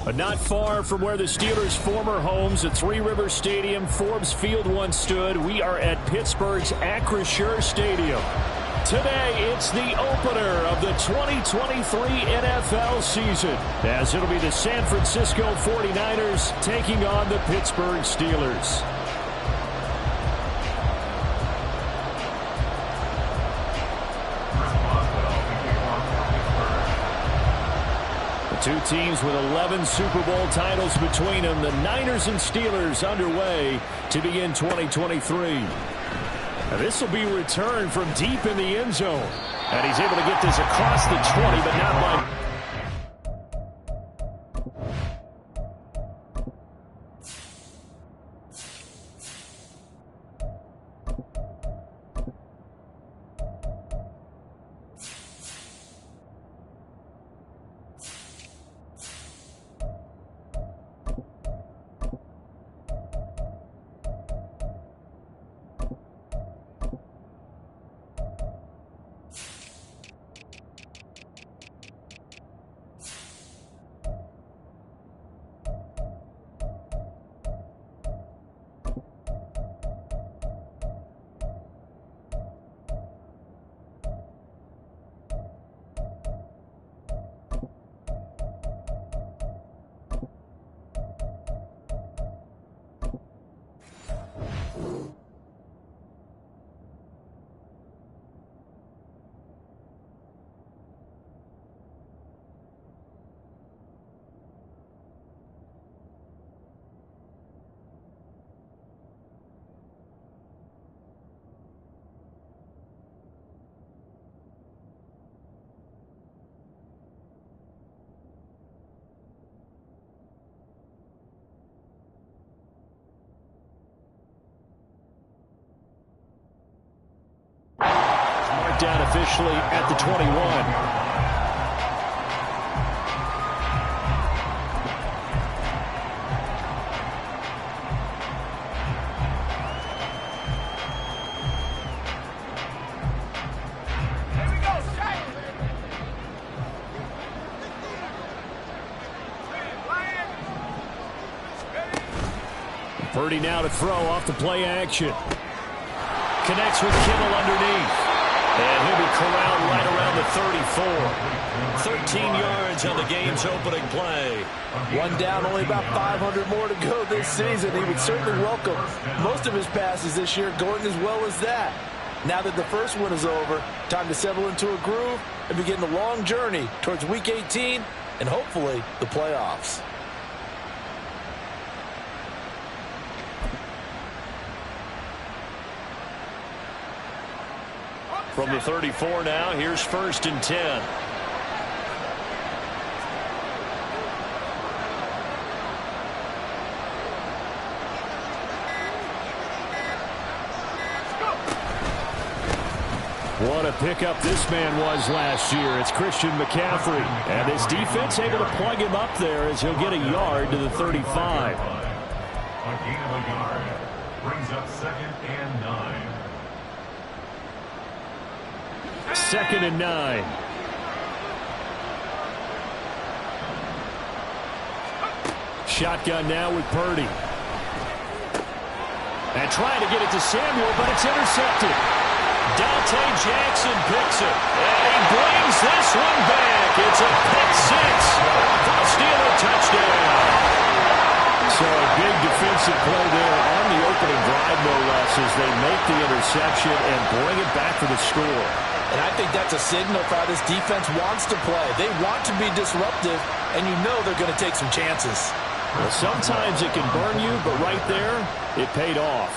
But not far from where the Steelers' former homes at Three Rivers Stadium, Forbes Field once stood, we are at Pittsburgh's Acrisure Stadium. Today, it's the opener of the 2023 NFL season, as it'll be the San Francisco 49ers taking on the Pittsburgh Steelers. Two teams with 11 Super Bowl titles between them. The Niners and Steelers underway to begin 2023. Now this will be returned from deep in the end zone. And he's able to get this across the 20, but not by... down officially at the 21. Purdy now to throw off the play action. Connects with Kittle underneath. And he'll be corralled right around the 34. 13 yards on the game's opening play. One down, only about 500 more to go this season. He would certainly welcome most of his passes this year going as well as that. Now that the first one is over, time to settle into a groove and begin the long journey towards Week 18 and hopefully the playoffs. From the 34 now, here's 1st and 10. What a pickup this man was last year. It's Christian McCaffrey. And his defense able to plug him up there as he'll get a yard to the 35. A gain of a yard brings up 2nd and 9. 2nd and 9. Shotgun now with Purdy. And trying to get it to Samuel, but it's intercepted. Dante Jackson picks it. And he brings this one back. It's a pick six for the Steeler touchdown. So a big defensive play there on the opening drive, no less, as they make the interception and bring it back for the score. And I think that's a signal for how this defense wants to play. They want to be disruptive, and you know they're going to take some chances. Well, sometimes it can burn you, but right there, it paid off.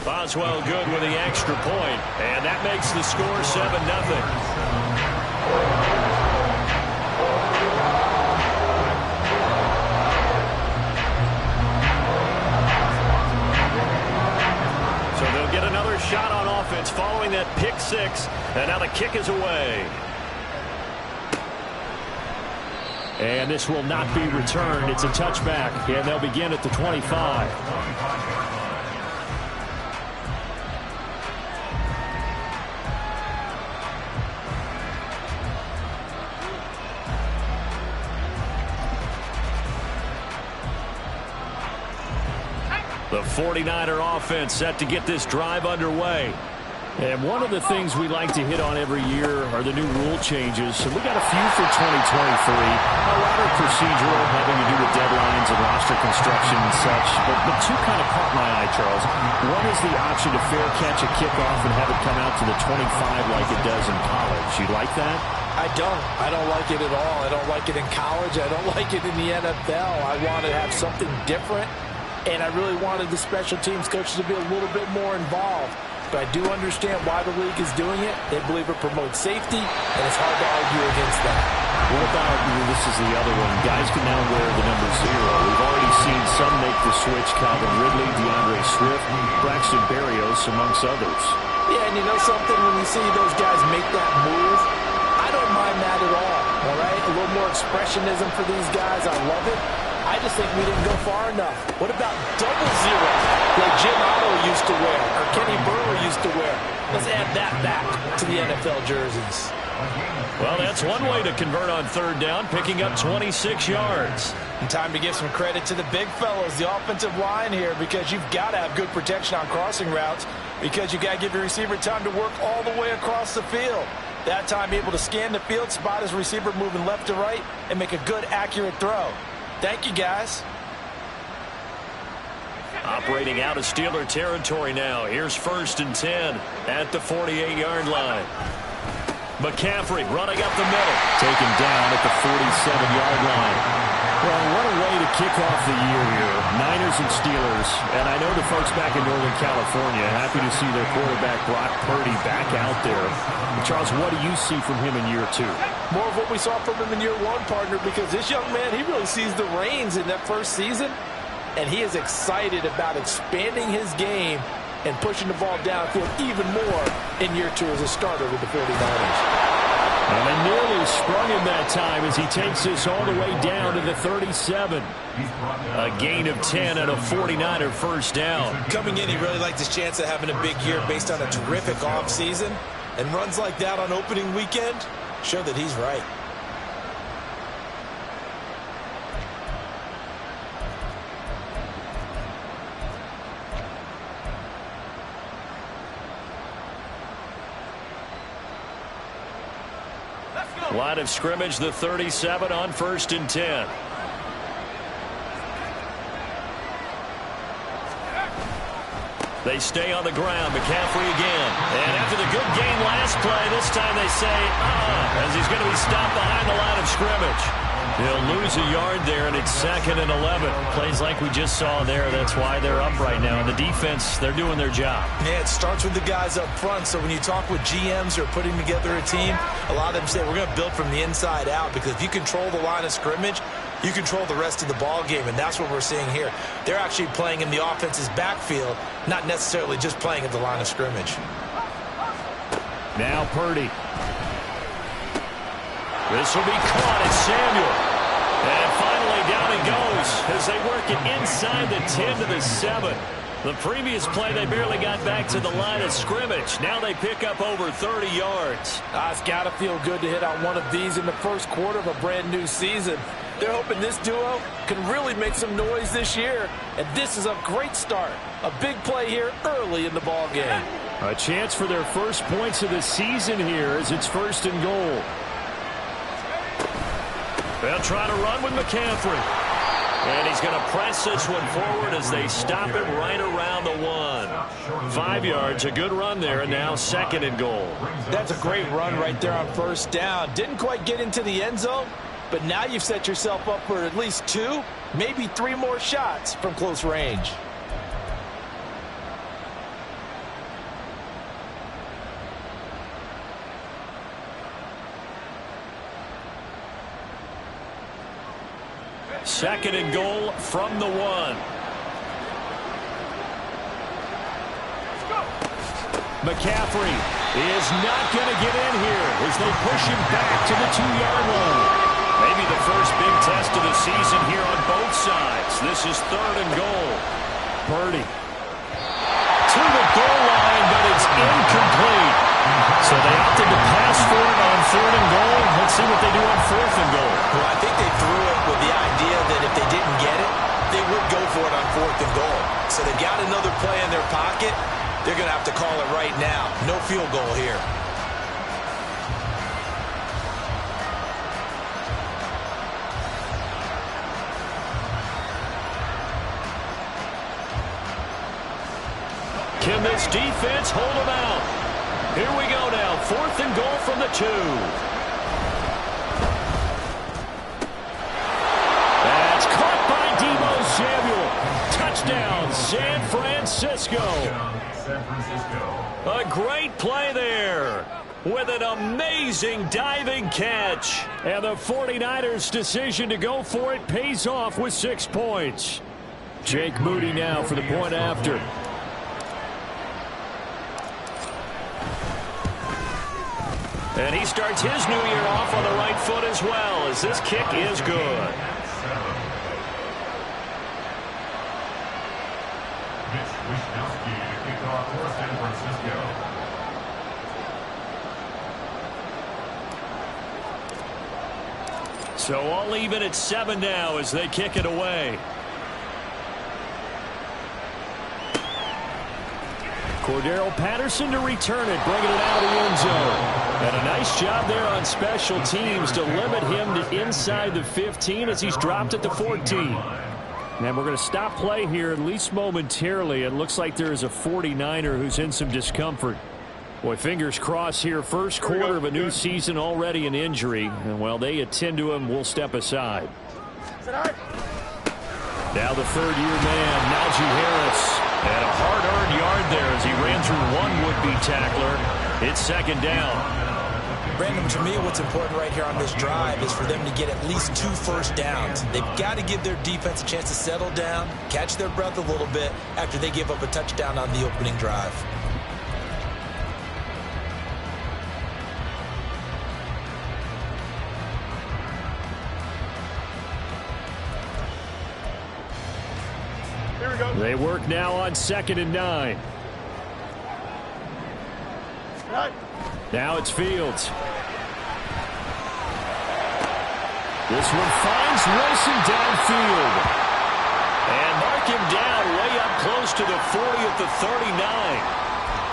Boswell good with the extra point, and that makes the score 7-0. Shot on offense following that pick six, and now the kick is away. And this will not be returned. It's a touchback, and they'll begin at the 25. The 49er offense set to get this drive underway. And one of the things we like to hit on every year are the new rule changes. So we got a few for 2023. A lot are procedural, having to do with deadlines and roster construction and such. But two kind of caught my eye, Charles. One is the option to fair catch a kickoff and have it come out to the 25 like it does in college. You like that? I don't. I don't like it at all. I don't like it in college. I don't like it in the NFL. I want to have something different. And I really wanted the special teams coaches to be a little bit more involved. But I do understand why the league is doing it. They believe it promotes safety, and it's hard to argue against that. What about, this is the other one, guys can now wear the number 0. We've already seen some make the switch, Calvin Ridley, DeAndre Swift, Braxton Berrios, amongst others. Yeah, and you know something, when you see those guys make that move, I don't mind that at all right? A little more expressionism for these guys. I love it. I just think we didn't go far enough. What about double 0 like Jim Otto used to wear or Kenny Burrow used to wear? Let's add that back to the NFL jerseys. Well, that's one way to convert on third down, picking up 26 yards. And time to give some credit to the big fellows, the offensive line here, because you've got to have good protection on crossing routes because you've got to give your receiver time to work all the way across the field. That time able to scan the field, spot his receiver moving left to right, and make a good, accurate throw. Thank you, guys. Operating out of Steeler territory now. Here's 1st and 10 at the 48-yard line. McCaffrey running up the middle. Taken down at the 47-yard line. Well, what a way to kick off the year here. Niners and Steelers. And I know the folks back in Northern California happy to see their quarterback Brock Purdy back out there. And Charles, what do you see from him in year 2? More of what we saw from him in year 1, partner, because this young man, he really sees the reins in that first season. And he is excited about expanding his game and pushing the ball downfield even more in year 2 as a starter with the 49ers. And they nearly sprung him that time as he takes this all the way down to the 37. A gain of 10 and a 49er first down. Coming in, he really liked his chance of having a big year based on a terrific offseason. And runs like that on opening weekend show that he's right. Line of scrimmage, the 37 on 1st and 10. They stay on the ground. McCaffrey again. And after the good game last play, this time they say, as he's going to be stopped behind the line of scrimmage. He'll lose a yard there, and it's 2nd and 11. Plays like we just saw there. That's why they're up right now. And the defense, they're doing their job. Yeah, it starts with the guys up front. So when you talk with GMs who are putting together a team, a lot of them say we're going to build from the inside out, because if you control the line of scrimmage, you control the rest of the ball game, and that's what we're seeing here. They're actually playing in the offense's backfield, not necessarily just playing at the line of scrimmage. Now Purdy. This will be caught at Samuel. And finally down he goes as they work it inside the 10 to the 7. The previous play, they barely got back to the line of scrimmage. Now they pick up over 30 yards. It's got to feel good to hit on one of these in the first quarter of a brand new season. They're hoping this duo can really make some noise this year. And this is a great start. A big play here early in the ball game. A chance for their first points of the season here as it's 1st and goal. They'll try to run with McCaffrey. And he's going to press this one forward as they stop him right around the 1. 5 yards, a good run there, and now 2nd and goal. That's a great run right there on 1st down. Didn't quite get into the end zone, but now you've set yourself up for at least 2, maybe 3 more shots from close range. Second and goal from the 1. McCaffrey is not going to get in here as they push him back to the 2-yard line. Maybe the first big test of the season here on both sides. This is 3rd and goal. Purdy to the goal line, but it's incomplete. So they opted to pass for it on 3rd and goal. Let's see what they do on 4th and goal. Well, I think they threw it with the idea that if they didn't get it, they would go for it on 4th and goal. So they've got another play in their pocket. They're going to have to call it right now. No field goal here. Can this defense hold them out? Here we go now. 4th and goal from the 2. That's caught by Deebo Samuel. Touchdown, San Francisco. A great play there with an amazing diving catch. And the 49ers' decision to go for it pays off with 6 points. Jake Moody now for the point after. And he starts his new year off on the right foot as well, as this kick is good. Mitch Wishnowsky to kick off for San Francisco. So all even at 7 now as they kick it away. Cordero Patterson to return it, bringing it out of the end zone. And a nice job there on special teams to limit him to inside the 15 as he's dropped at the 14. And we're going to stop play here, at least momentarily. It looks like there is a 49er who's in some discomfort. Boy, fingers crossed here. First quarter of a new season, already an injury. And while they attend to him, we'll step aside. Now the 3rd-year man, Najee Harris. And a hard-earned yard there as he ran through one would-be tackler. It's 2nd down. Brandon, to me, what's important right here on this drive is for them to get at least 2 first downs. They've got to give their defense a chance to settle down, catch their breath a little bit after they give up a touchdown on the opening drive. They work now on 2nd and 9. Now it's Fields. This one finds Wilson downfield. And mark him down way up close to the 40 at the 39.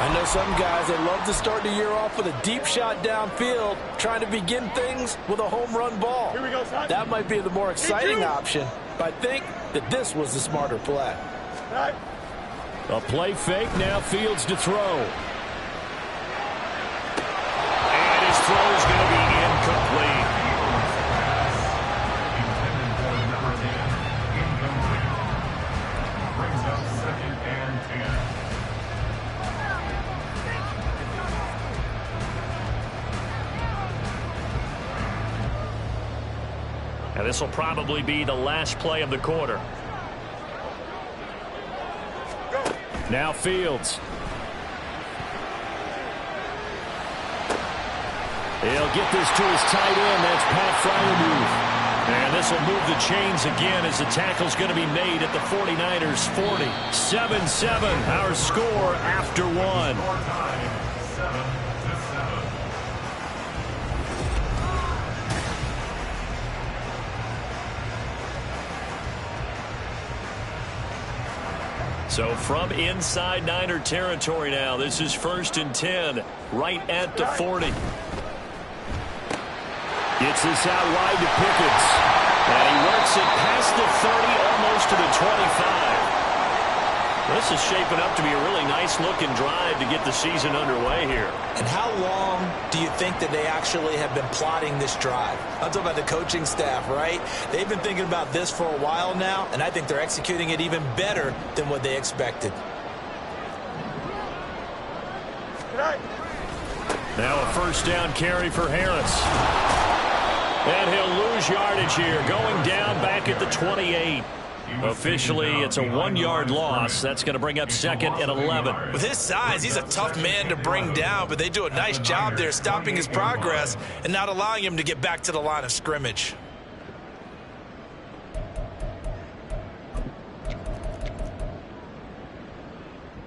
I know some guys, they love to start the year off with a deep shot downfield, trying to begin things with a home run ball. Here we go, son. That might be the more exciting option, but I think that this was the smarter play. A play fake, now Fields to throw. And his throw is going to be incomplete. Brings up 2nd and 10. Now this will probably be the last play of the quarter. Now Fields. He'll get this to his tight end. That's Pat Freiermuth. And this will move the chains again as the tackle's going to be made at the 49ers 40. 7-7, our score after 1. So from inside Niner territory now, this is 1st and 10, right at the 40. Gets this out wide to Pickens. And he works it past the 30, almost to the 25. This is shaping up to be a really nice-looking drive to get the season underway here. And how long do you think that they actually have been plotting this drive? I'm talking about the coaching staff, right? They've been thinking about this for a while now, and I think they're executing it even better than what they expected. Now a 1st down carry for Harris. And he'll lose yardage here, going down back at the 28. Officially, it's a 1-yard loss. That's going to bring up 2nd and 11. With his size, he's a tough man to bring down, but they do a nice job there stopping his progress and not allowing him to get back to the line of scrimmage.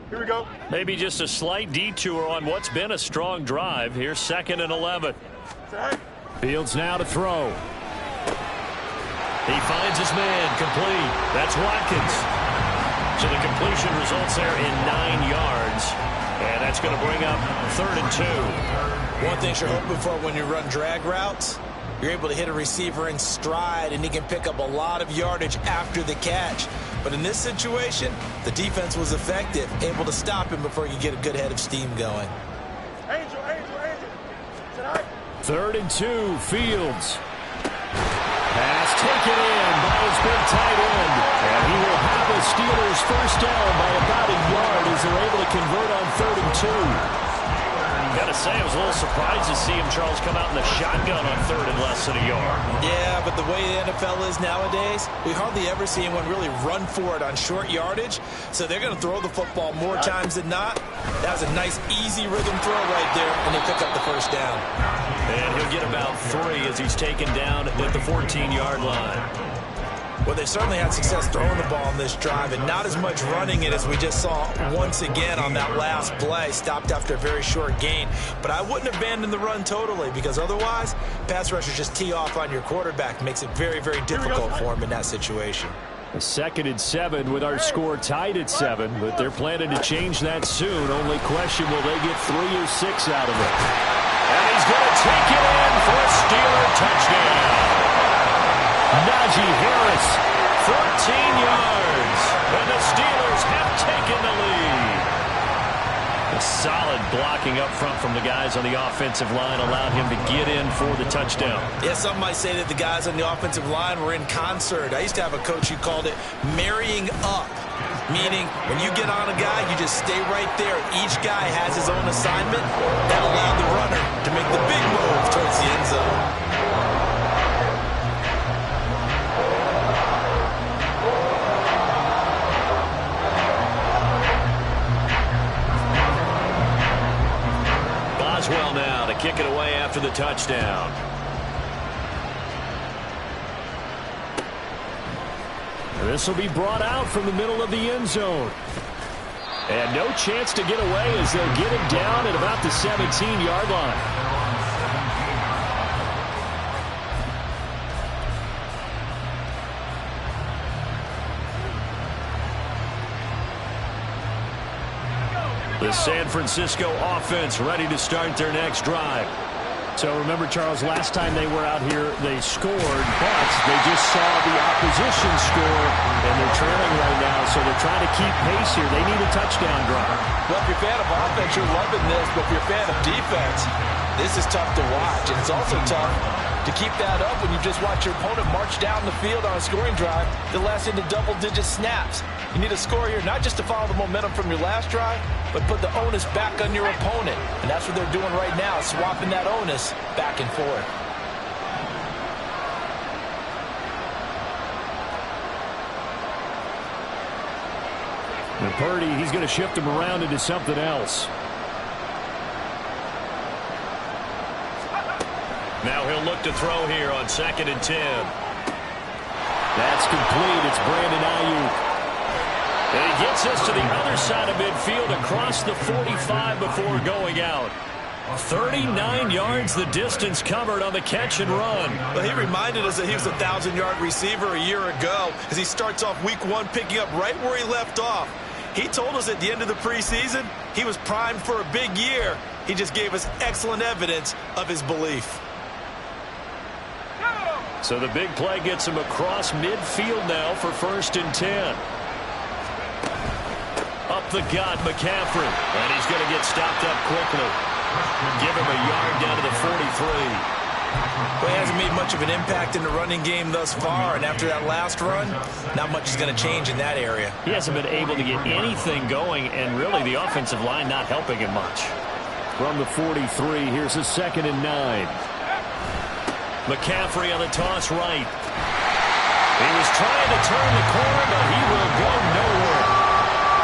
Here we go. Maybe just a slight detour on what's been a strong drive. Here's 2nd and 11. Fields now to throw. He finds his man, complete. That's Watkins. So the completion results there in 9 yards. And that's going to bring up 3rd and 2. One thing you're hoping for when you run drag routes, you're able to hit a receiver in stride, and he can pick up a lot of yardage after the catch. But in this situation, the defense was effective, able to stop him before you get a good head of steam going. Angel. 3rd and 2, Fields. Pass taken in by his big tight end. And he will have the Steelers first down by about a yard as they're able to convert on 3rd and 2. Gotta say, I was a little surprised to see him, Charles, come out in the shotgun on 3rd and less than a yard. Yeah, but the way the NFL is nowadays, we hardly ever see anyone really run for it on short yardage. So they're going to throw the football more times than not. That was a nice, easy rhythm throw right there, and they pick up the first down. And he'll get about 3 as he's taken down at the 14-yard line. Well, they certainly had success throwing the ball in this drive, and not as much running it as we just saw once again on that last play. Stopped after a very short gain. But I wouldn't abandon the run totally, because otherwise, pass rushers just tee off on your quarterback. Makes it very, very difficult for him in that situation. 2nd and 7 with our score tied at 7, but they're planning to change that soon. Only question, will they get 3 or 6 out of it? And he's going to take it in for a Steeler touchdown. Najee Harris, 14 yards, and the Steelers have taken the lead. A solid blocking up front from the guys on the offensive line allowed him to get in for the touchdown. Yeah, some might say that the guys on the offensive line were in concert. I used to have a coach who called it marrying up, meaning when you get on a guy, you just stay right there. Each guy has his own assignment. That allowed the runner to make the big move towards the end zone. Boswell now to kick it away after the touchdown. This will be brought out from the middle of the end zone. And no chance to get away as they'll get him down at about the 17-yard line. The San Francisco offense ready to start their next drive. So remember, Charles, last time they were out here, they scored, but they just saw the opposition score, and they're trailing right now, so they're trying to keep pace here. They need a touchdown drive. Well, if you're a fan of offense, you're loving this, but if you're a fan of defense, this is tough to watch. And it's also tough to keep that up when you just watch your opponent march down the field on a scoring drive that lasts into double-digit snaps. You need a score here, not just to follow the momentum from your last drive, but put the onus back on your opponent. And that's what they're doing right now, swapping that onus back and forth. And Purdy, he's going to shift him around into something else. Now he'll look to throw here on 2nd and 10. That's complete. It's Brandon Ayuk. And he gets us to the other side of midfield across the 45 before going out. 39 yards the distance covered on the catch and run. Well, he reminded us that he was a 1,000-yard receiver a year ago as he starts off week 1 picking up right where he left off. He told us at the end of the preseason he was primed for a big year. He just gave us excellent evidence of his belief. So the big play gets him across midfield now for 1st and 10. Up the gut, McCaffrey. And he's going to get stopped up quickly. Give him a yard down to the 43. Well, he hasn't made much of an impact in the running game thus far, and after that last run, not much is going to change in that area. He hasn't been able to get anything going, and really the offensive line not helping him much. From the 43, here's a 2nd and 9. McCaffrey on the toss right. He was trying to turn the corner, but he will go nowhere.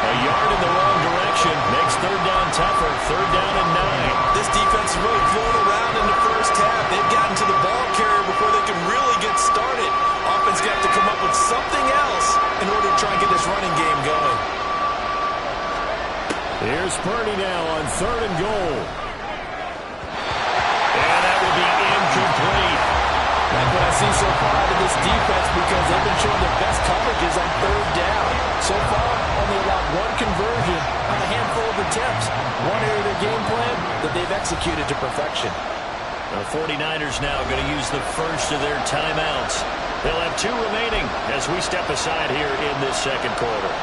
A yard in the wrong direction makes 3rd down tougher. 3rd down and 9. This defense is really flown around in the first half. They've gotten to the ball carrier before they can really get started. Offense got to come up with something else in order to try and get this running game going. Here's Purdy now on 3rd and goal. And that will be incomplete. That's what I see so far out of this defense because they've been showing their best coverages on 3rd down. So far, only allowed one conversion on a handful of attempts. One area of their game plan that they've executed to perfection. The 49ers now going to use the first of their timeouts. They'll have 2 remaining as we step aside here in this second quarter.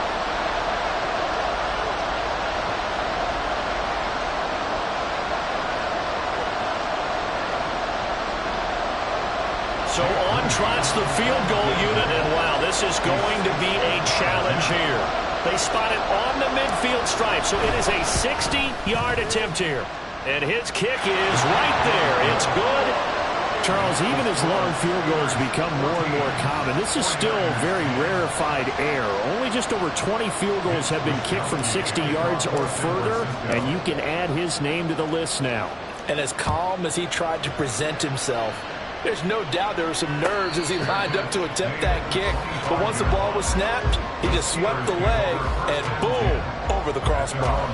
So on trots the field goal unit, and wow, this is going to be a challenge here. They spot it on the midfield stripe, so it is a 60-yard attempt here. And his kick is right there. It's good. Charles, even as long field goals become more and more common, this is still very rarefied air. Only just over 20 field goals have been kicked from 60 yards or further, and you can add his name to the list now. And as calm as he tried to present himself, there's no doubt there were some nerves as he lined up to attempt that kick. But once the ball was snapped, he just swept the leg and boom, over the crossbar.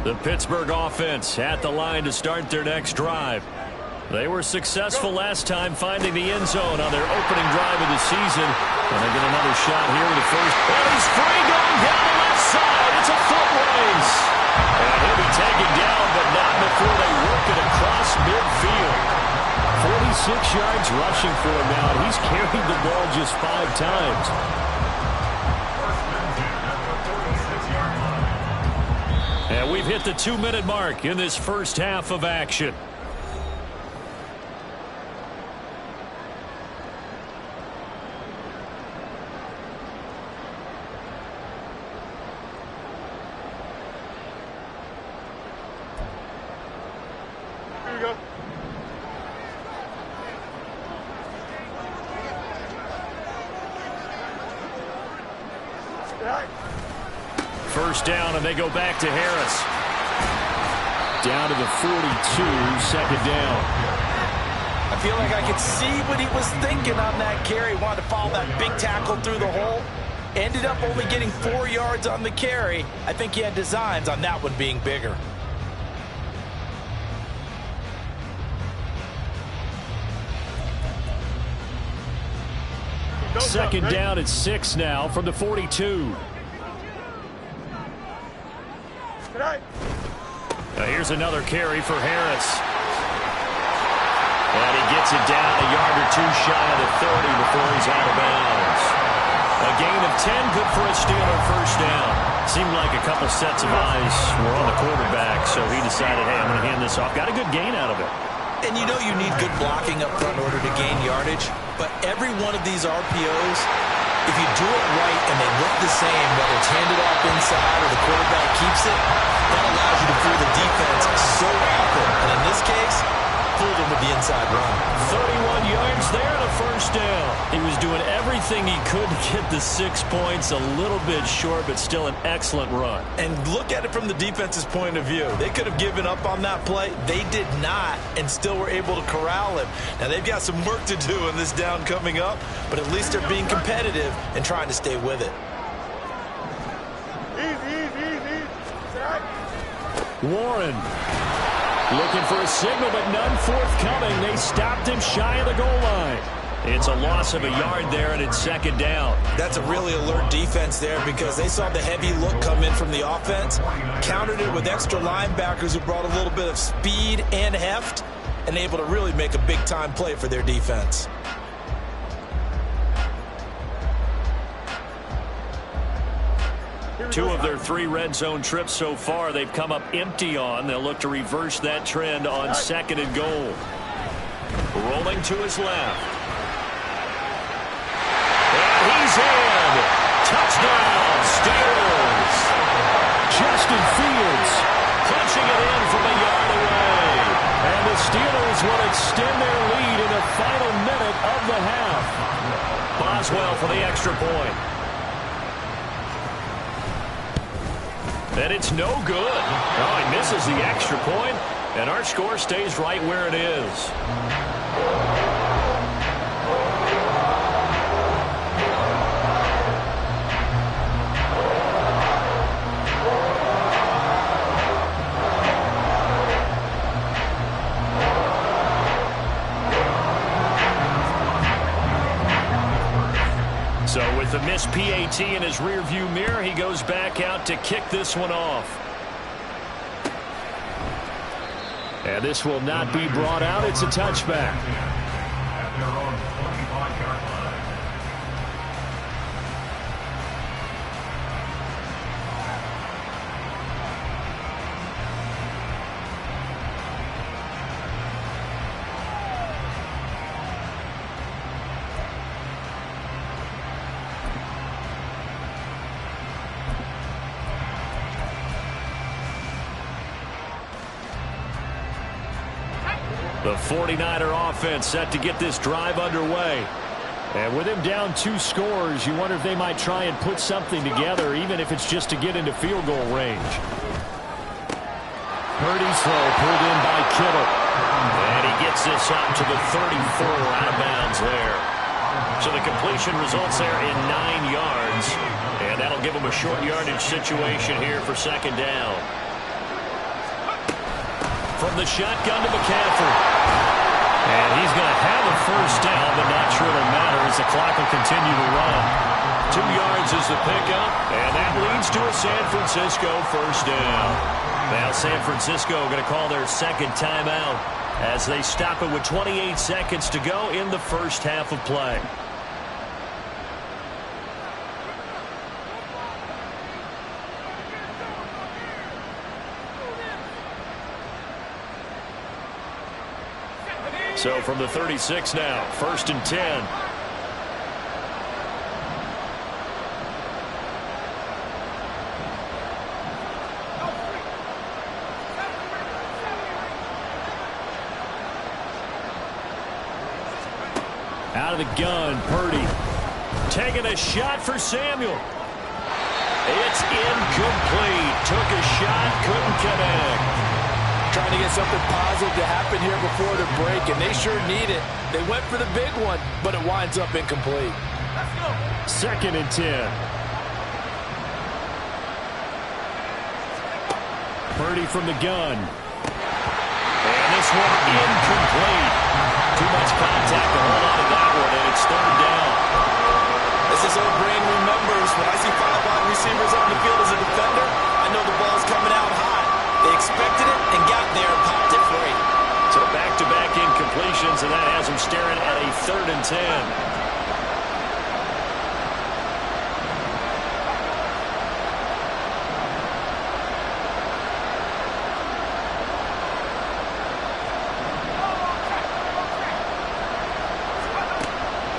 The Pittsburgh offense at the line to start their next drive. They were successful last time finding the end zone on their opening drive of the season. And they get another shot here with the first. And he's free going down the left side. It's a foot race. And he'll be taken down, but not before they work it across midfield. 46 yards rushing for him now. He's carried the ball just 5 times. And we've hit the 2-minute mark in this first half of action. Here you go. First down, and they go back to Harris. Down to the 42, second down. I feel like I could see what he was thinking on that carry. Wanted to follow that big tackle through the hole. Ended up only getting 4 yards on the carry. I think he had designs on that one being bigger. Second down at 6 now from the 42. Here's another carry for Harris. And he gets it down a yard or 2 shy of the 30 before he's out of bounds. A gain of 10, good for a Steeler first down. Seemed like a couple sets of eyes were on the quarterback, so he decided, hey, I'm going to hand this off. Got a good gain out of it. And you know you need good blocking up front in order to gain yardage, but every one of these RPOs, if you do it right and they look the same, whether it's handed off inside or the quarterback keeps it, that allows you to fool the defense so often. And in this case, fooled him with the inside run. 31 yards there, the first down. He was doing everything he could to get the 6 points, a little bit short, but still an excellent run. And look at it from the defense's point of view. They could have given up on that play. They did not, and still were able to corral him. Now, they've got some work to do in this down coming up, but at least they're being competitive and trying to stay with it. Warren looking for a signal, but none forthcoming. They stopped him shy of the goal line. It's a loss of a yard there, and it's second down. That's a really alert defense there because they saw the heavy look come in from the offense, countered it with extra linebackers who brought a little bit of speed and heft, and able to really make a big-time play for their defense. Two of their 3 red zone trips so far, they've come up empty on. They'll look to reverse that trend on second and goal. Rolling to his left. And he's in. Touchdown, Steelers. Justin Fields Punching it in from a yard away. And the Steelers will extend their lead in the final minute of the half. Boswell for the extra point. And it's no good. Oh, he misses the extra point, and our score stays right where it is. So with the missed PAT in his rearview mirror, he goes back out to kick this one off. And this will not be brought out. It's a touchback. At their own 25-yard line. The 49er offense set to get this drive underway. And with him down 2 scores, you wonder if they might try and put something together, even if it's just to get into field goal range. Purdy's throw pulled in by Kittle. And he gets this up to the 34 out of bounds there. So the completion results there in 9 yards. And that'll give him a short yardage situation here for second down. From the shotgun to McCaffrey. And he's going to have a first down, but not sure it'll matter as the clock will continue to run. 2 yards is the pickup, and that leads to a San Francisco first down. Now San Francisco going to call their second timeout as they stop it with 28 seconds to go in the first half of play. So from the 36 now, 1st and 10. Out of the gun, Purdy. Taking a shot for Samuel. It's incomplete. Took a shot, couldn't connect. Trying to get something positive to happen here before the break, and they sure need it. They went for the big one, but it winds up incomplete. 2nd and 10. Purdy from the gun. And this one incomplete. Too much contact to hold on to that one, and it's 3rd down. As this old brain remembers, when I see 5 wide receivers on the field as a defender, I know the ball's coming out high. They expected it and got there and popped it free. So back-to-back incompletions, and that has him staring at a 3rd and 10.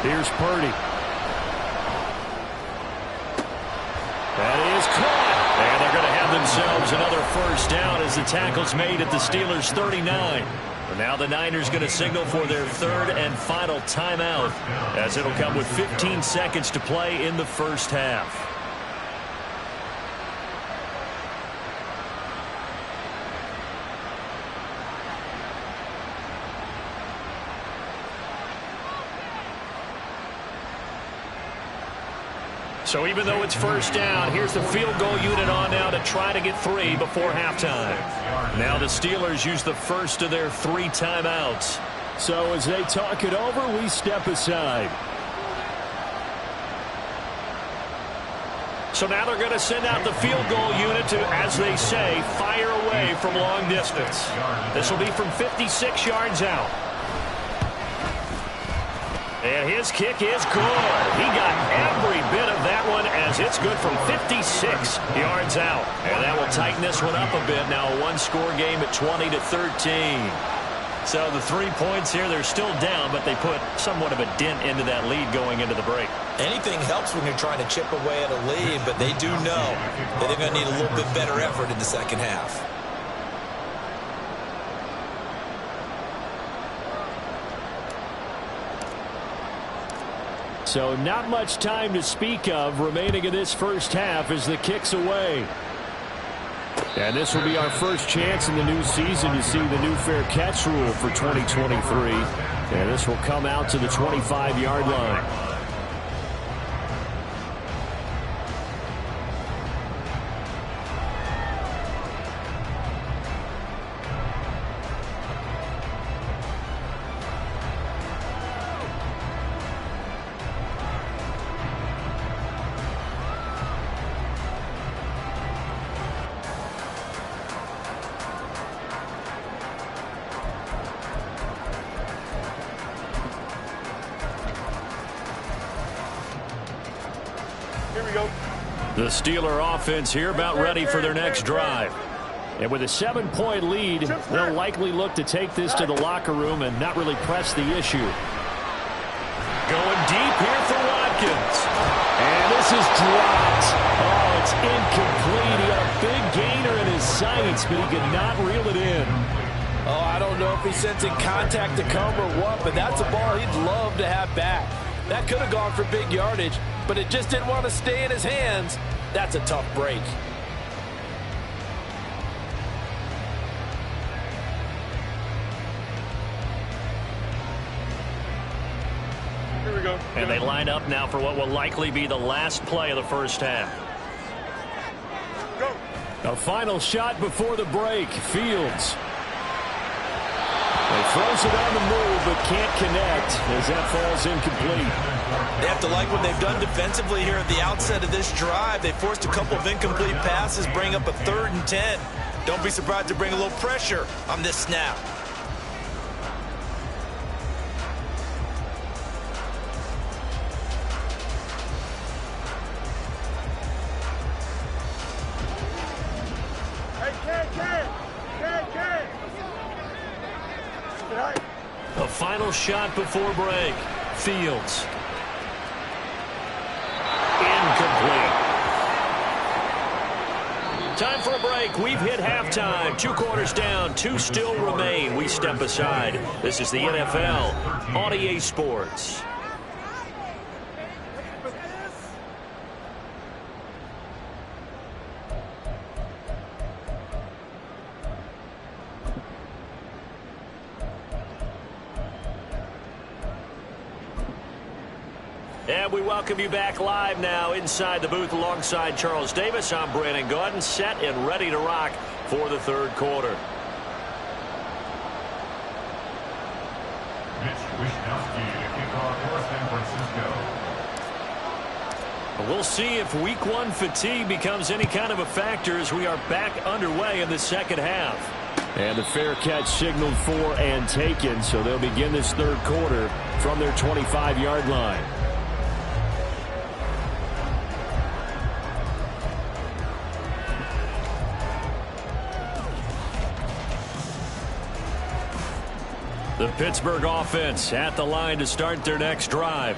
Here's Purdy. That is caught. And they're going to have themselves another first down as the tackle's made at the Steelers' 39. And now the Niners going to signal for their 3rd and final timeout, as it'll come with 15 seconds to play in the first half. So even though it's first down, here's the field goal unit on now to try to get 3 before halftime. Now the Steelers use the first of their 3 timeouts. So as they talk it over, we step aside. So now they're going to send out the field goal unit to, as they say, fire away from long distance. This will be from 56 yards out. And his kick is good. He got every bit of that one as it's good from 56 yards out. And that will tighten this one up a bit. Now a one-score game at 20-13. So the 3 points here, they're still down, but they put somewhat of a dent into that lead going into the break. Anything helps when you're trying to chip away at a lead, but they do know that they're going to need a little bit better effort in the second half. So not much time to speak of remaining in this first half as the kick's away. And this will be our first chance in the new season to see the new fair catch rule for 2023. And this will come out to the 25-yard line. The Steeler offense here about ready for their next drive. And with a 7-point lead, they'll likely look to take this to the locker room and not really press the issue. Going deep here for Watkins. And this is dropped. Oh, it's incomplete. He had a big gainer in his sights, but he could not reel it in. Oh, I don't know if he's sensing contact to come or what, but that's a ball he'd love to have back. That could have gone for big yardage, but it just didn't want to stay in his hands. That's a tough break. Here we go. And they line up now for what will likely be the last play of the first half. Go. A final shot before the break. Fields. He throws it on the move, but can't connect as that falls incomplete. They have to like what they've done defensively here at the outset of this drive. They forced a couple of incomplete passes, bring up a 3rd and 10. Don't be surprised to bring a little pressure on this snap. A final shot before break. Fields. Incomplete. Time for a break. We've hit halftime. 2 quarters down. 2 still remain. We step aside. This is the NFL on EA Sports. And we welcome you back live now inside the booth alongside Charles Davis. I'm Brandon Gaudin, set and ready to rock for the 3rd quarter. Mitch Wishnowsky to kick off for San Francisco. We'll see if week 1 fatigue becomes any kind of a factor as we are back underway in the second half. And the fair catch signaled for and taken, so they'll begin this 3rd quarter from their 25-yard line. The Pittsburgh offense at the line to start their next drive.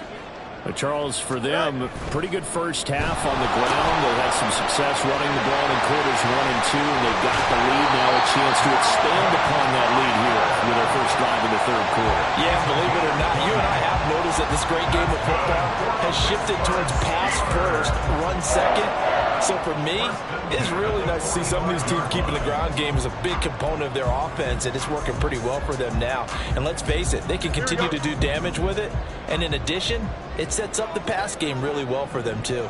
Charles, for them, pretty good first half on the ground. They had some success running the ball in quarters 1 and 2, and they got the lead. Now a chance to expand upon that lead here with their first drive in the 3rd quarter. Yeah, believe it or not, you and I have noticed that this great game of football has shifted towards pass first, run second. So for me, it's really nice to see some of these teams keeping the ground game as a big component of their offense, and it's working pretty well for them now. And let's face it, they can continue to do damage with it. And in addition, it sets up the pass game really well for them too.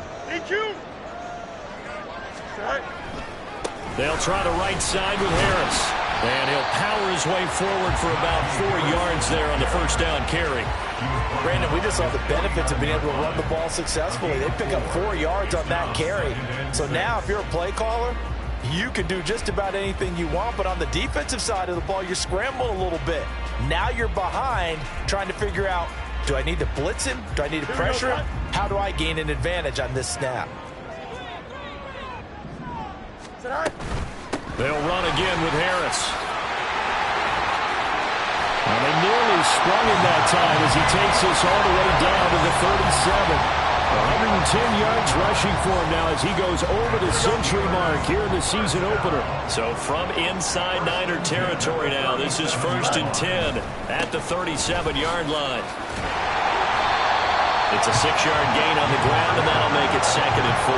They'll try the right side with Harris. And he'll power his way forward for about 4 yards there on the first down carry. Brandon, we just saw the benefits of being able to run the ball successfully. They pick up 4 yards on that carry. So now if you're a play caller, you can do just about anything you want. But on the defensive side of the ball, you're scrambling a little bit. Now you're behind trying to figure out, do I need to blitz him? Do I need to pressure him? How do I gain an advantage on this snap? They'll run again with Harris. And they nearly sprung him that time as he takes us all the way down to the 37. 110 yards rushing for him now as he goes over the century mark here in the season opener. So from inside Niner territory now, this is 1st and 10 at the 37-yard line. It's a 6-yard gain on the ground, and that'll make it 2nd and 4.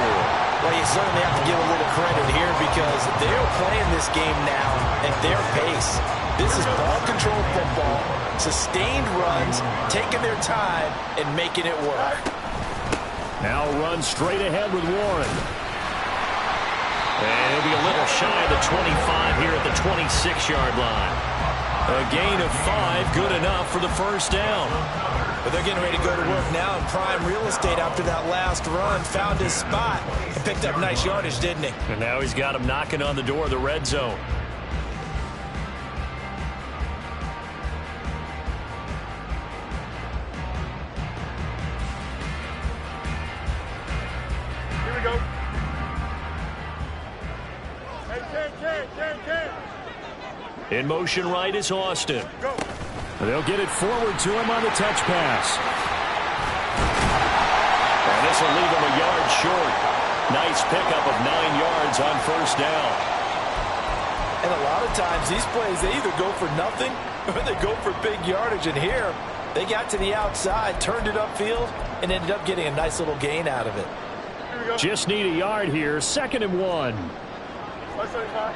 Well, you certainly have to give a little credit here because they're playing this game now at their pace. This is ball control football, sustained runs, taking their time and making it work. Now run straight ahead with Warren. And he'll be a little shy of the 25 here at the 26-yard line. A gain of 5, good enough for the first down. But they're getting ready to go to work now in prime real estate after that last run. Found his spot and picked up nice yardage, didn't he? And now he's got him knocking on the door of the red zone. Here we go. Hey, Ken. In motion right is Austin. Go. They'll get it forward to him on the touch pass. And this will leave him a yard short. Nice pickup of 9 yards on first down. And a lot of times these plays, they either go for nothing or they go for big yardage. And here, they got to the outside, turned it upfield, and ended up getting a nice little gain out of it. Here we go. Just need a yard here. 2nd and 1. 175.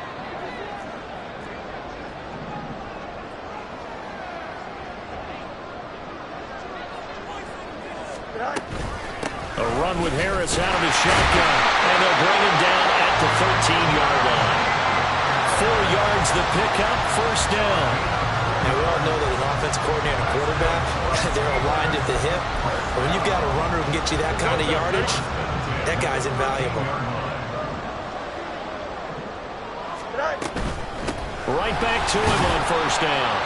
A run with Harris out of his shotgun. And they'll bring him down at the 13-yard line. 4 yards the pickup, first down. Now, we all know that an offense coordinator and a quarterback, they're aligned at the hip. But when you've got a runner who can get you that kind of yardage, that guy's invaluable. Right back to him on first down.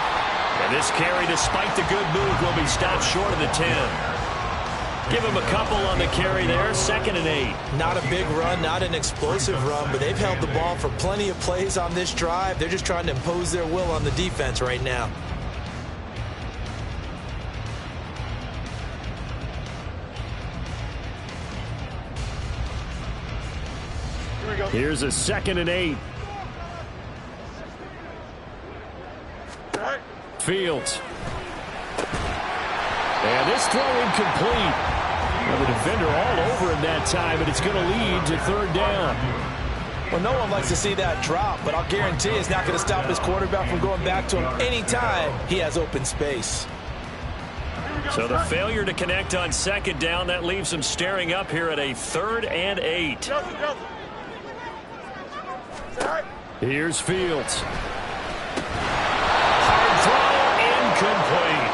And this carry, despite the good move, will be stopped short of the 10. Give him a couple on the carry there, 2nd and 8. Not a big run, not an explosive run, but they've held the ball for plenty of plays on this drive. They're just trying to impose their will on the defense right now. Here we go. Here's a 2nd and 8. All right. Fields. And this throw incomplete. Well, the defender all over him that time, and it's going to lead to 3rd down. Well, no one likes to see that drop, but I'll guarantee it's not going to stop his quarterback from going back to him anytime he has open space. So the failure to connect on 2nd down, that leaves him staring up here at a 3rd and 8. Johnson. All right. Here's Fields. Hard throw, incomplete.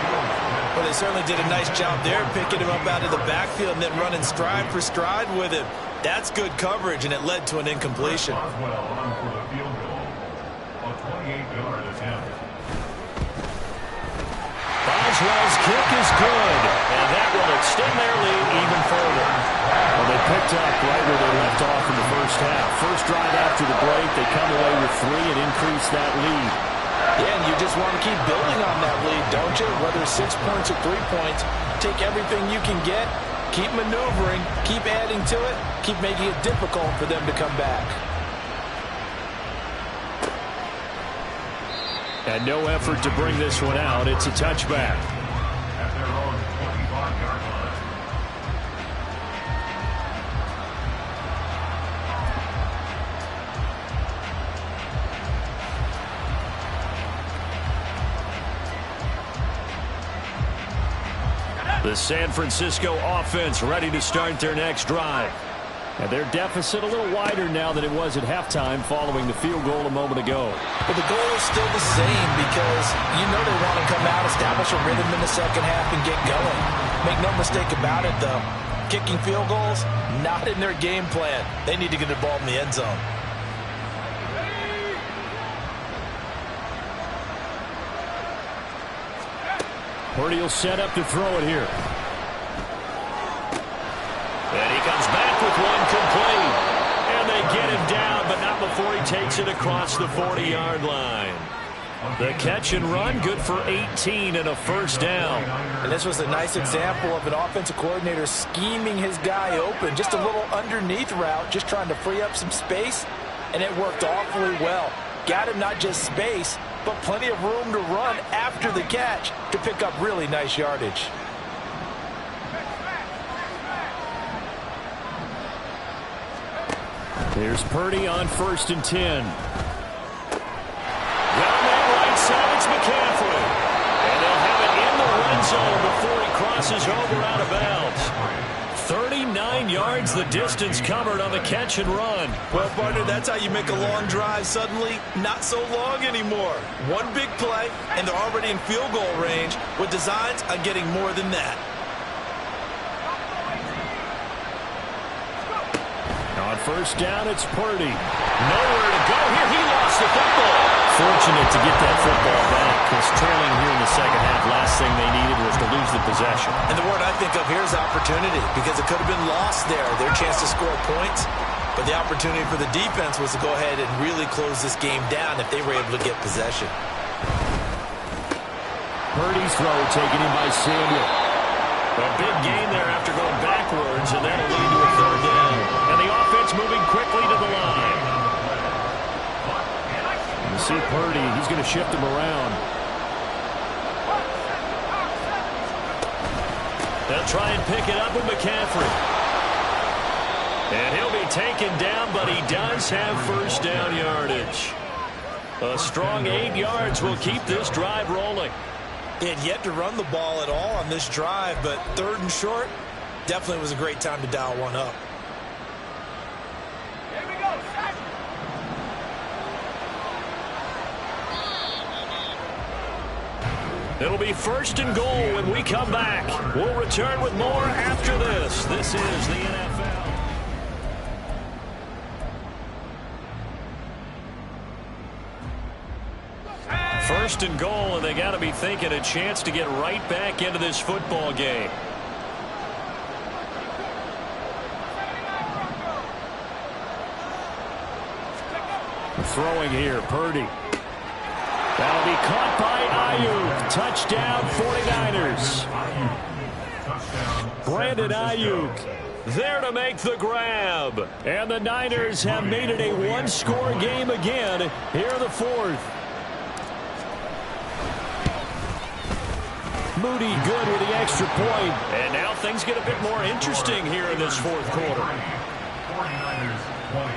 Well, they certainly did a nice job there, picking him up out of the backfield and then running stride for stride with him. That's good coverage, and it led to an incompletion. Boswell on for the field goal. A 28-yard attempt. Boswell's kick is good, and that will extend their lead even further. Well, they picked up right where they left off in the first half. First drive after the break, they come away with 3 and increase that lead. Yeah, and you just want to keep building on that lead, don't you? Whether it's 6 points or 3 points, take everything you can get, keep maneuvering, keep adding to it, keep making it difficult for them to come back. And no effort to bring this one out. It's a touchback. At their own 25-yard line. The San Francisco offense ready to start their next drive. And their deficit a little wider now than it was at halftime following the field goal a moment ago. But the goal is still the same because you know they want to come out, establish a rhythm in the second half, and get going. Make no mistake about it, though. Kicking field goals, not in their game plan. They need to get the ball in the end zone. Purdy will set up to throw it here. And he comes back with one complete. And they get him down, but not before he takes it across the 40-yard line. The catch and run, good for 18 and a first down. And this was a nice example of an offensive coordinator scheming his guy open. Just a little underneath route, just trying to free up some space, and it worked awfully well. Got him not just space, but plenty of room to run after the catch to pick up really nice yardage. Here's Purdy on 1st and 10. Down that right side, it's McCaffrey. And they'll have it in the red zone before he crosses over out of bounds. 39 yards the distance covered on the catch and run. Well, partner, that's how you make a long drive suddenly not so long anymore. One big play, and they're already in field goal range with designs on getting more than that. On 1st down, it's Purdy. Nowhere to go here. He lost the football. Fortunate to get that football back, because trailing here in the second half, last thing they needed was to lose the possession. And the word I think of here is opportunity, because it could have been lost there, their chance to score points. But the opportunity for the defense was to go ahead and really close this game down if they were able to get possession. Purdy's throw taken in by Samuel. A big gain there after going backwards, and that'll lead to a 3rd down. And the offense moving quickly to the line. You see Purdy, he's going to shift him around. They'll try and pick it up with McCaffrey. And he'll be taken down, but he does have 1st down yardage. A strong 8 yards will keep this drive rolling. He had yet to run the ball at all on this drive, but 3rd and short definitely was a great time to dial one up. Here we go. It'll be 1st and goal when we come back. We'll return with more after this. This is the NFL. 1st and goal, and they got to be thinking a chance to get right back into this football game. Throwing here, Purdy. That'll be caught by Ayuk. Touchdown, 49ers. Brandon Ayuk there to make the grab. And the Niners have made it a one-score game again here in the 4th. Moody good with the extra point. And now things get a bit more interesting here in this 4th quarter. 49ers 20.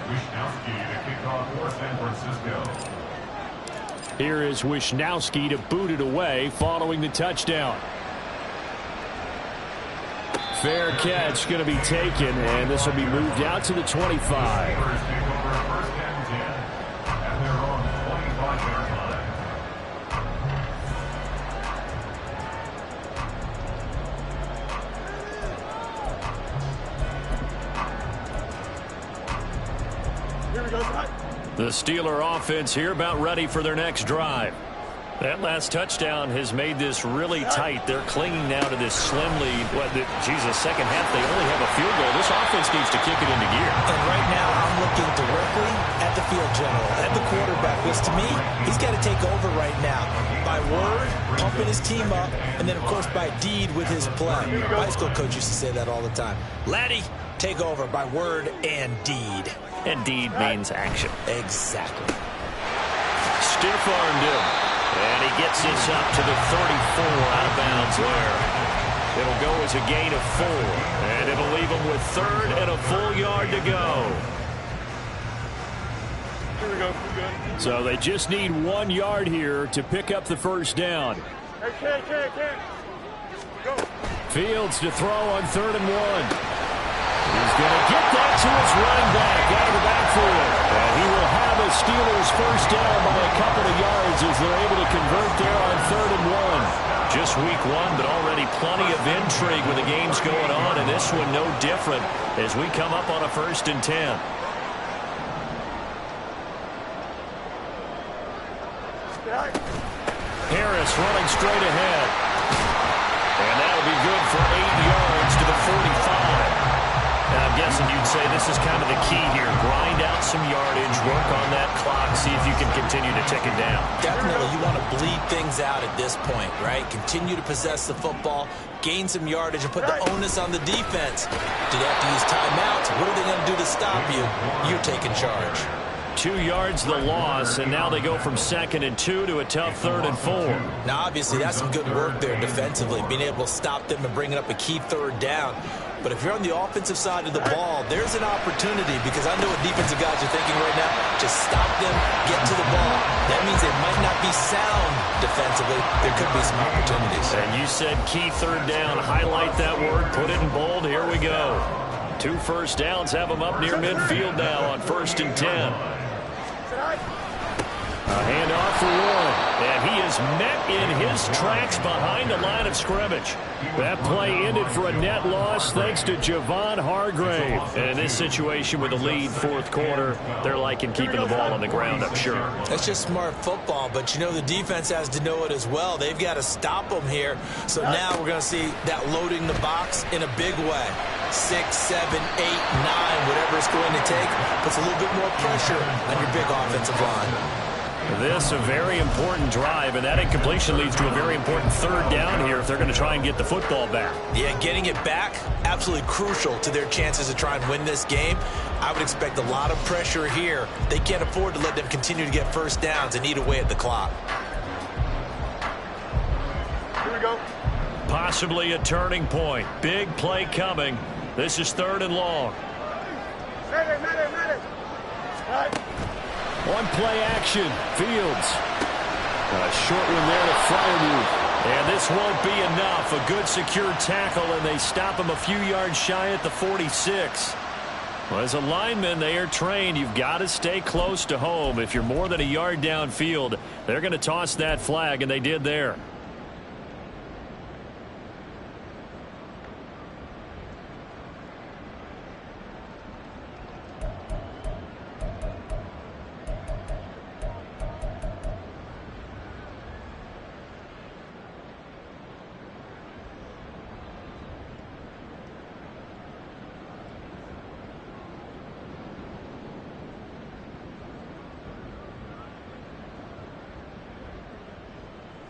Wishnowsky to kick off for San Francisco. Here is Wishnowsky to boot it away following the touchdown. Fair catch going to be taken, and this will be moved out to the 25. First and 10 at their own 25-yard line. Here we go. The Steeler offense here about ready for their next drive. That last touchdown has made this really tight. They're clinging now to this slim lead. Second half, they only have a field goal. This offense needs to kick it into gear. And right now, I'm looking directly at the field general, at the quarterback, which to me, he's got to take over right now. By word, pumping his team up, and then, of course, by deed with his play. My high school coach used to say that all the time. Laddie, take over by word and deed. And deed means action. Exactly. Stiff-armed him. And he gets this up to the 34 out of bounds there. It'll go as a gain of 4. And it'll leave him with 3rd and a full yard to go. Here we go. We're good. So they just need 1 yard here to pick up the 1st down. Hey, Ken. Go. Fields to throw on 3rd and 1. He's going to get that to his running back out of the backfield. And he will have a Steelers 1st down by a couple of yards as they're able to convert there on 3rd and 1. Just week 1, but already plenty of intrigue with the games going on, and this one no different as we come up on a 1st and 10. Harris running straight ahead. And that'll be good for 8 yards to the 45. Now, I'm guessing you'd say this is kind of the key here. Grind out some yardage, work on that clock, see if you can continue to tick it down. Definitely, you want to bleed things out at this point, right? Continue to possess the football, gain some yardage, and put the onus on the defense. Do they have to use timeouts? What are they going to do to stop you? You're taking charge. 2 yards the loss, and now they go from 2nd and 2 to a tough 3rd and 4. Now, obviously, that's some good work there defensively, being able to stop them and bringing up a key 3rd down. But if you're on the offensive side of the ball, there's an opportunity, because I know what defensive guys are thinking right now. Just stop them, get to the ball. That means they might not be sound defensively. There could be some opportunities. And you said key 3rd down. Highlight that word. Put it in bold. Here we go. 2 first downs have them up near midfield now on 1st and 10. A handoff for Warren, and he is met in his tracks behind the line of scrimmage. That play ended for a net loss thanks to Javon Hargrave. And in this situation with the lead 4th quarter, they're liking keeping the ball on the ground, I'm sure. That's just smart football, but you know the defense has to know it as well. They've got to stop them here. So now we're going to see that loading the box in a big way. 6, 7, 8, 9, whatever it's going to take, puts a little bit more pressure on your big offensive line. This a very important drive, and that incompletion leads to a very important 3rd down here if they're going to try and get the football back. Yeah, getting it back, absolutely crucial to their chances to try and win this game. I would expect a lot of pressure here. They can't afford to let them continue to get first downs and eat away at the clock. Here we go. Possibly a turning point. Big play coming. This is 3rd and long. Medic. All right. On play action, Fields. A short one there to Freiermuth. And this won't be enough. A good secure tackle, and they stop him a few yards shy at the 46. Well, as a lineman, they are trained. You've got to stay close to home. If you're more than a yard downfield, they're going to toss that flag, and they did there.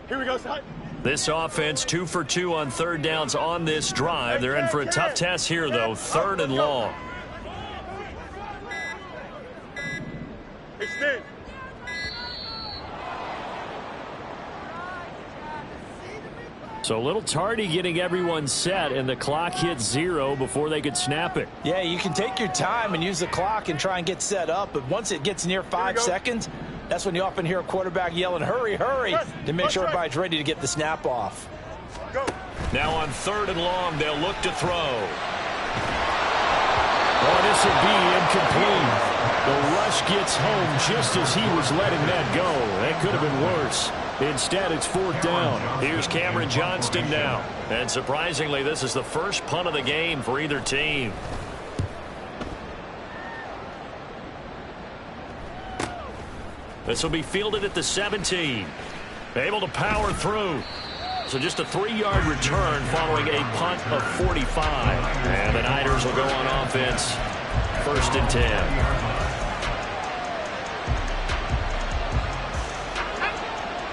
Here we go, Scott. This offense 2 for 2 on 3rd downs on this drive. They're in for a tough test here, though. 3rd and long. Extend. So a little tardy getting everyone set, and the clock hits 0 before they could snap it. Yeah, you can take your time and use the clock and try and get set up, but once it gets near 5 seconds, that's when you often hear a quarterback yelling, hurry, hurry, to make sure everybody's ready to get the snap off. Go. Now on 3rd and long, they'll look to throw. Oh, this will be incomplete. The rush gets home just as he was letting that go. That could have been worse. Instead, it's 4th down. Here's Cameron Johnston now. And surprisingly, this is the first punt of the game for either team. This will be fielded at the 17. Able to power through. So just a 3-yard return following a punt of 45. And the Niners will go on offense. 1st and 10.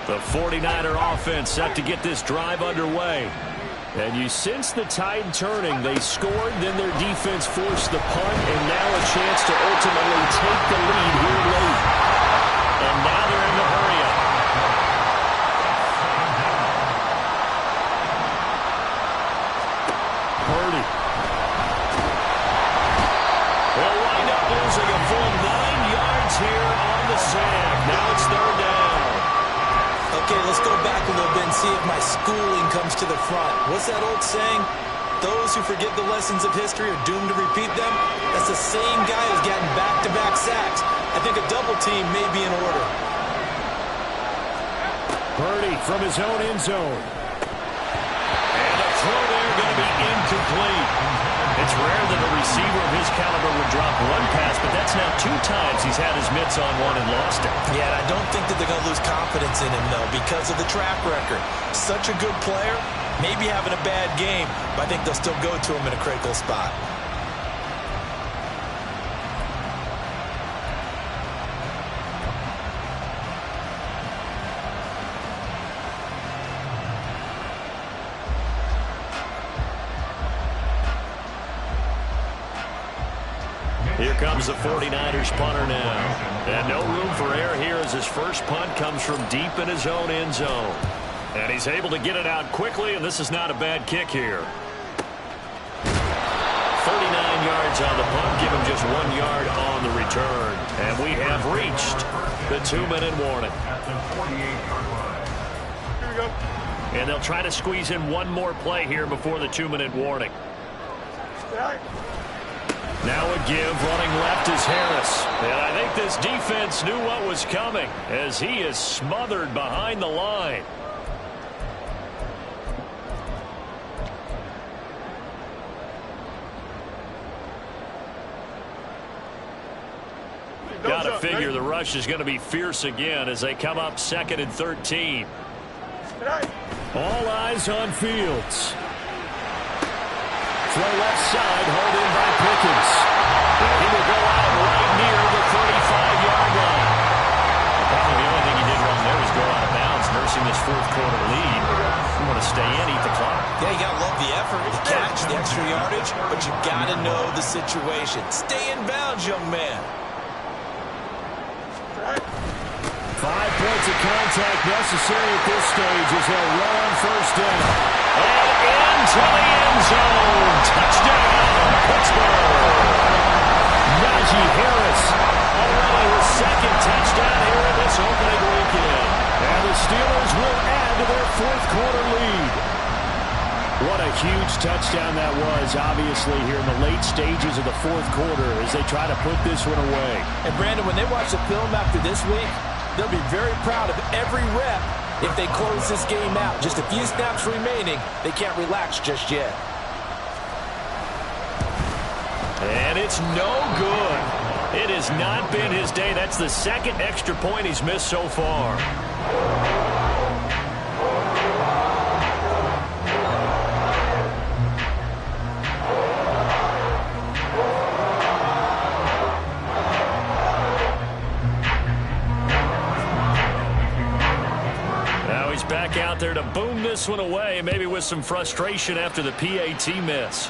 The 49er offense set to get this drive underway. And you sense the tide turning. They scored, then their defense forced the punt, and now a chance to ultimately take the lead here late. And now they're in the hurry-up. Purdy. They'll wind up losing a full 9 yards here on the sack. Now it's 3rd down. Okay, let's go back a little bit and see if my schooling comes to the front. What's that old saying? Those who forget the lessons of history are doomed to repeat them. That's the same guy who's gotten back-to-back sacks. I think a double team may be in order. Purdy from his own end zone. And a throw there going to be incomplete. It's rare that a receiver of his caliber would drop one pass, but that's now 2 times he's had his mitts on one and lost it. Yeah, and I don't think that they're going to lose confidence in him, though, because of the track record. Such a good player, maybe having a bad game, but I think they'll still go to him in a critical spot. Here comes the 49ers punter now. And no room for error here as his first punt comes from deep in his own end zone. And he's able to get it out quickly, and this is not a bad kick here. 39 yards on the punt, give him just 1 yard on the return. And we have reached the 2-minute warning. Here we go. And they'll try to squeeze in one more play here before the 2-minute warning. Stay high. Now a give, running left is Harris. And I think this defense knew what was coming as he is smothered behind the line. Got to figure the rush is going to be fierce again as they come up 2nd and 13. Stay high. All eyes on Fields. Throw left side, hauled in by Pickens. And he will go out right near the 35-yard line. Probably the only thing he did wrong there was go out of bounds, nursing this 4th quarter lead. You want to stay in, eat the clock. Yeah, you got to love the effort, the catch, the extra yardage, but you got to know the situation. Stay in bounds, young man. 5 points of contact necessary at this stage as they'll run on first down. And into the end zone. Touchdown, Pittsburgh. Najee Harris. Already his 2nd touchdown here in this opening weekend. And the Steelers will add to their 4th quarter lead. What a huge touchdown that was, obviously, here in the late stages of the 4th quarter as they try to put this one away. And, Brandon, when they watch the film after this week, they'll be very proud of every rep if they close this game out. Just a few snaps remaining. They can't relax just yet. And it's no good. It has not been his day. That's the 2nd extra point he's missed so far. Back out there to boom this one away, maybe with some frustration after the PAT miss.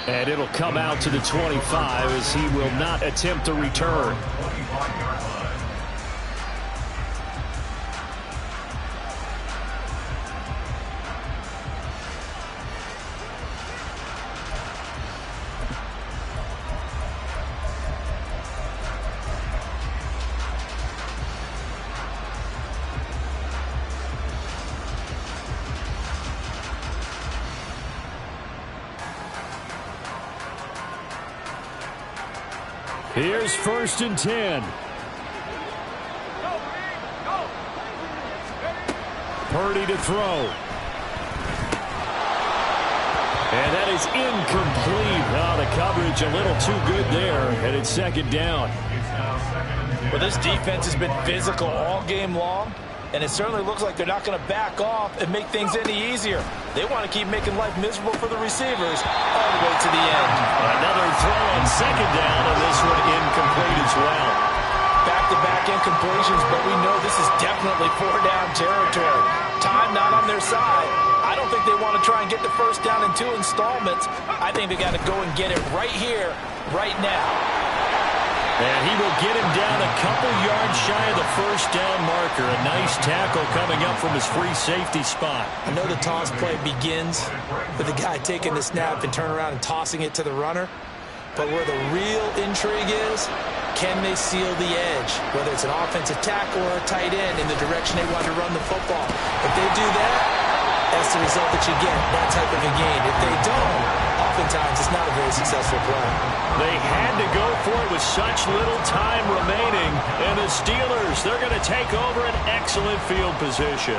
And it'll come out to the 25 as he will not attempt to return. Here's 1st and 10. Purdy to throw. And that is incomplete. Oh, the coverage a little too good there, and it's 2nd down. Well, this defense has been physical all game long, and it certainly looks like they're not going to back off and make things any easier. They want to keep making life miserable for the receivers all the way to the end. Another throw on 2nd down, and this one incomplete as well. Back-to-back incompletions, but we know this is definitely 4-down territory. Time not on their side. I don't think they want to try and get the 1st down in 2 installments. I think they got to go and get it right here, right now. And he will get him down a couple yards shy of the 1st down marker. A nice tackle coming up from his free safety spot. I know the toss play begins with the guy taking the snap and turning around and tossing it to the runner. But where the real intrigue is, can they seal the edge? Whether it's an offensive tackle or a tight end in the direction they want to run the football. If they do that, that's the result that you get, that type of a game. If they don't, oftentimes it's not a very successful play. They had to go for it with such little time remaining. And the Steelers, they're going to take over an excellent field position.